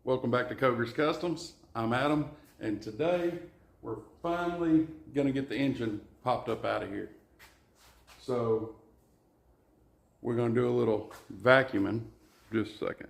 Welcome back to Coger's Customs. I'm Adam, and today we're finally going to get the engine popped up out of here. So we're going to do a little vacuuming. Just a second.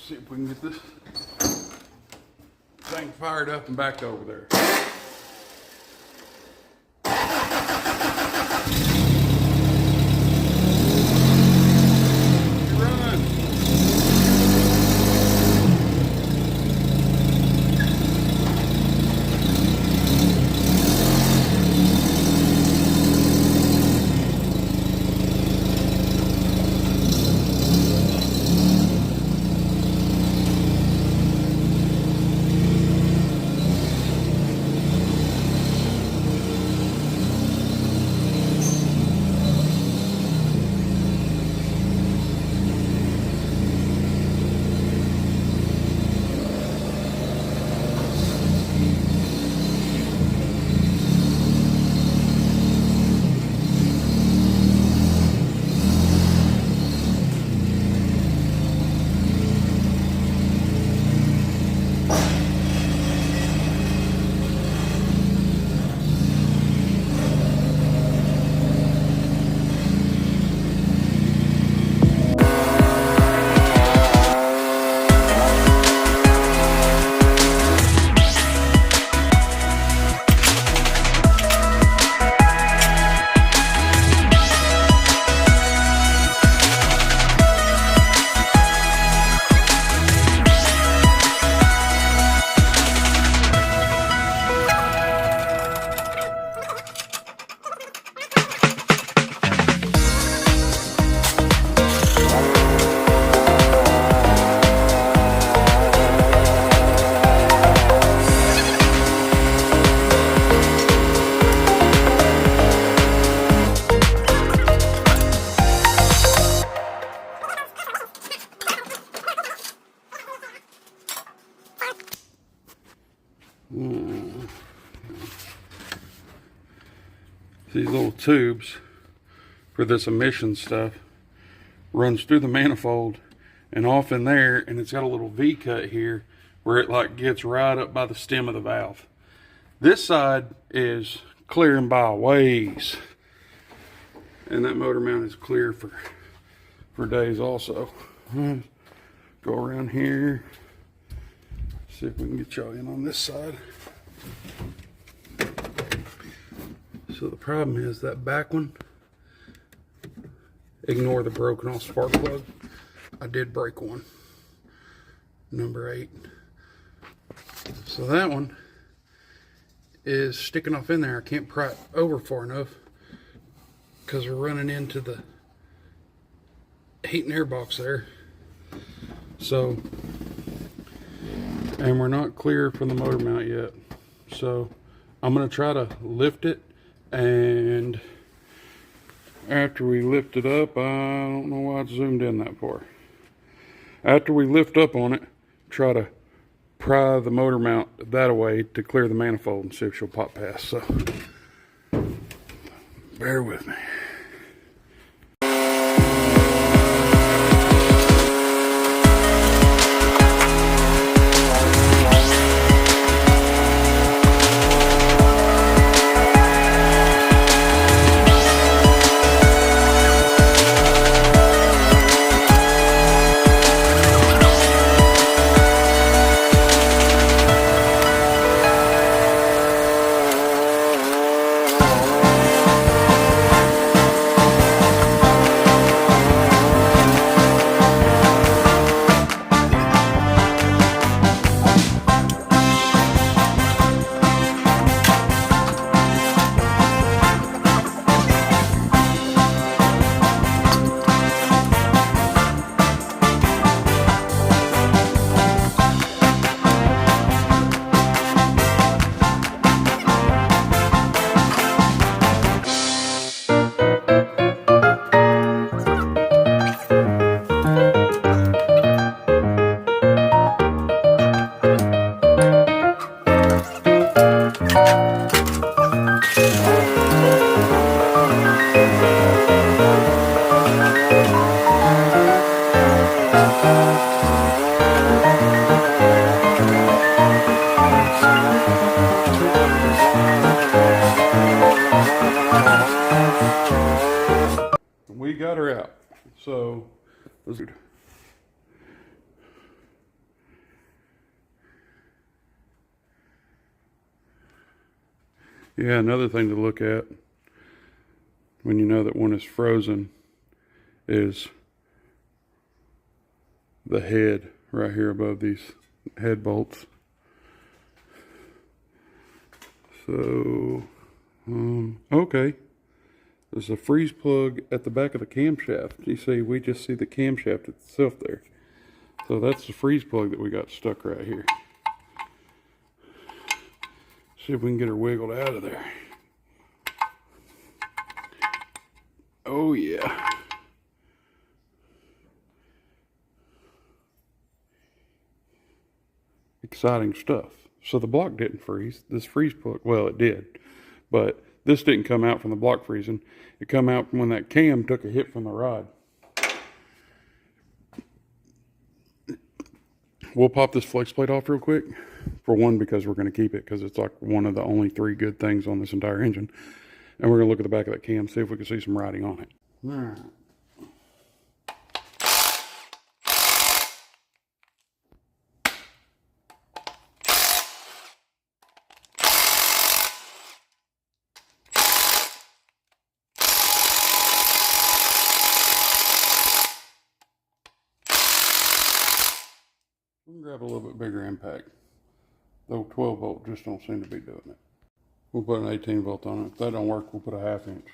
See if we can get this thing fired up and back over there. These little tubes for this emission stuff runs through the manifold and off in there, and it's got a little V cut here where it like gets right up by the stem of the valve. This side is clear and by a ways, and that motor mount is clear for days also. Go around here, see if we can get y'all in on this side. So the problem is that back one, ignore the broken off spark plug. I did break one, number 8. So that one is sticking off in there. I can't pry it over far enough because we're running into the heat and air box there. So, and we're not clear from the motor mount yet. So I'm going to try to lift it And after we lift it up, I don't know why it's zoomed in that far. After we lift up on it, try to pry the motor mount that away to clear the manifold and see if she'll pop past. So bear with me. We got her out. So, yeah, another thing to look at when you know that one is frozen is the head right here above these head bolts. So, okay. There's a freeze plug at the back of the camshaft. You see, we just see the camshaft itself there. So that's the freeze plug that we got stuck right here. See if we can get her wiggled out of there. Oh yeah. Exciting stuff. So the block didn't freeze. This freeze plug, well, it did, but this didn't come out from the block freezing. It come out from when that cam took a hit from the rod. We'll pop this flex plate off real quick. For one, because we're going to keep it, because it's like one of the only 3 good things on this entire engine. And we're going to look at the back of that cam, see if we can see some writing on it. All right. We can grab a little bit bigger impact. Though 12 volt just don't seem to be doing it. We'll put an 18 volt on it. If that don't work, we'll put a 1/2 inch.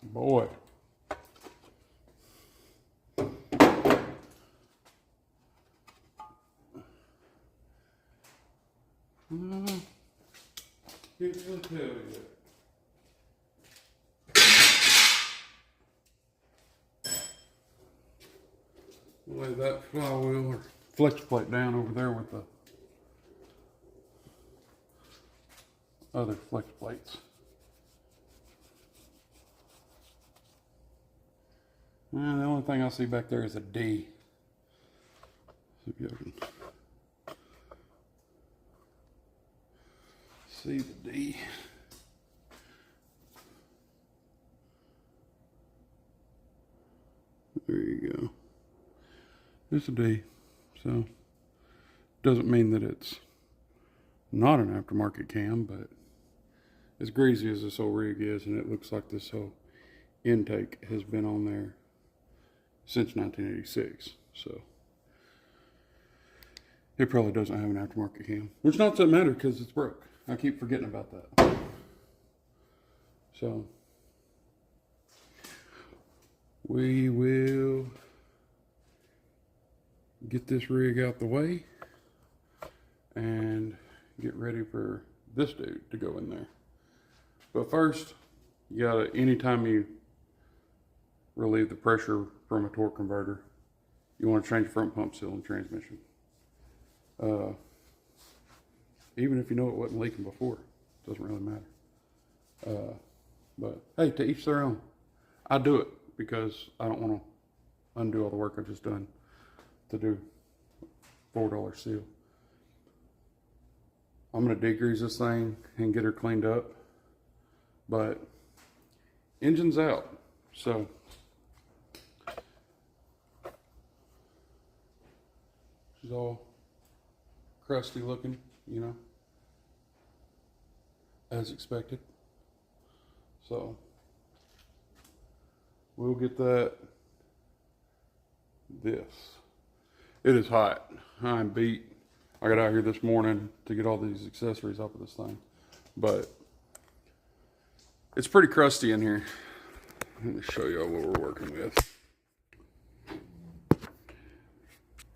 Boy. Can't really tell yet. Lay that flywheel or flex plate down over there with the other flex plates. And the only thing I see back there is a D. See if you can see the D. There you go. There's a D. So, doesn't mean that it's not an aftermarket cam, but as greasy as this whole rig is, and it looks like this whole intake has been on there since 1986. So, it probably doesn't have an aftermarket cam, which not that matter because it's broke. I keep forgetting about that. So we will get this rig out the way and get ready for this dude to go in there. But first, you gotta, anytime you relieve the pressure from a torque converter, you want to change the front pump seal and transmission. Even if you know it wasn't leaking before, it doesn't really matter. But hey, to each their own. I do it because I don't want to undo all the work I've just done to do $4 seal. I'm gonna degrease this thing and get her cleaned up, but engine's out, so she's all crusty looking, you know, as expected. So we'll get that. It is hot. I'm beat. I got out here this morning to get all these accessories up with this thing, but it's pretty crusty in here. Let me show you what we're working with.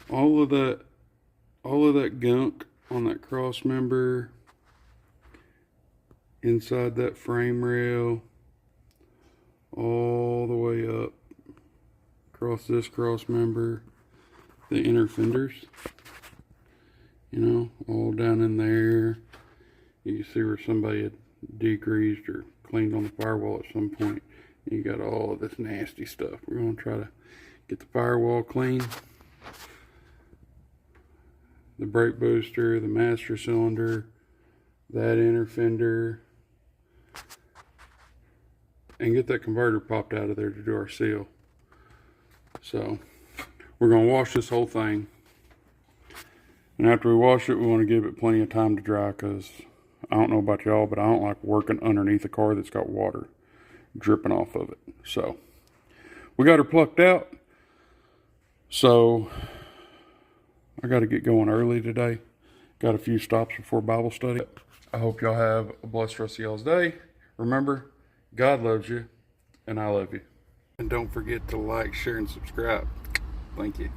All of that gunk on that cross member, inside that frame rail, all the way up across this cross member, the inner fenders, you know, all down in there. You can see where somebody had degreased or cleaned on the firewall at some point. You got all of this nasty stuff. We're going to try to get the firewall clean. The brake booster, the master cylinder, that inner fender, and get that converter popped out of there to do our seal. So we're going to wash this whole thing, and after we wash it, we want to give it plenty of time to dry, because I don't know about y'all, but I don't like working underneath a car that's got water dripping off of it. So we got her plucked out, so I got to get going early today. Got a few stops before Bible study. I hope y'all have a blessed rest of y'all's day. Remember, God loves you, and I love you. And don't forget to like, share, and subscribe. Thank you.